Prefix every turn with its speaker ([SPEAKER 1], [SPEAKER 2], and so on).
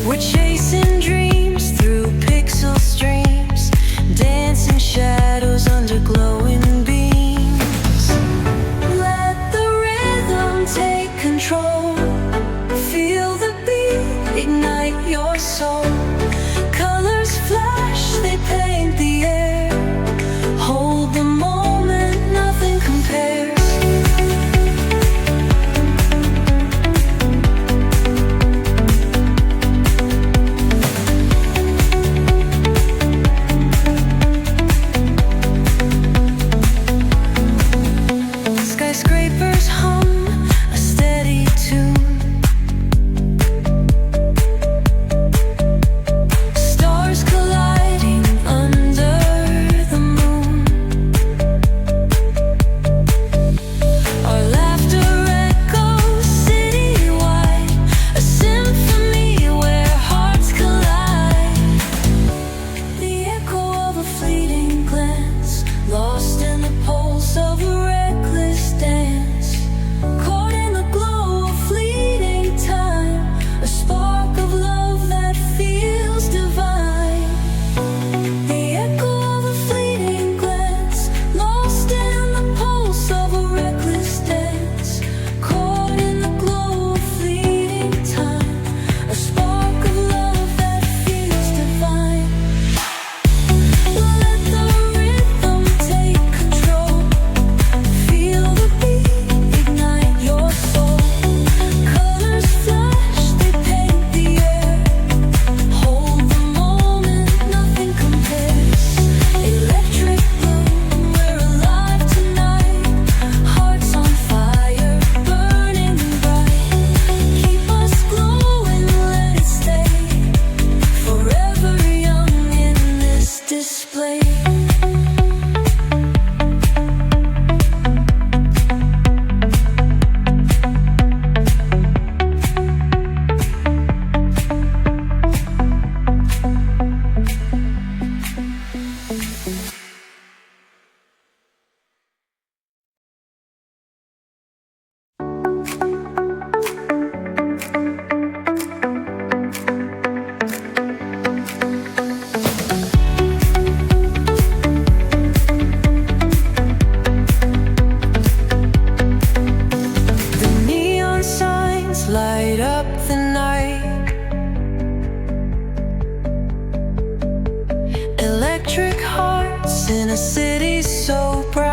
[SPEAKER 1] We're chasing dreams through pixel streams, dancing shadows under glowing beams. Let the rhythm take control. Feel the beat, ignite your soul. Colors flash, they paint the air. Hold the moment, nothing compares. Skyscrapers hum a steady tune. Stars colliding under the moon. Our laughter echoes citywide, a symphony where hearts collide. The echo of a fleeting glance, lost in the pulse of a reckless dance. Caught in the glow of fleeting time, a spark of love that feels divine. The echo of a fleeting glance, lost in the pulse of a reckless dance. Caught in the glow of fleeting time, a spark of love that feels divine. Let the rhythm take control. Feel the beat, ignite your soul. Colors flash, they paint the air. Hold the moment, nothing compares. Electric blue, we're alive tonight. Hearts on fire, burning bright. Keep us glowing, let it stay. Forever young in this display. The neon signs light up the night. Electric hearts in a city so bright.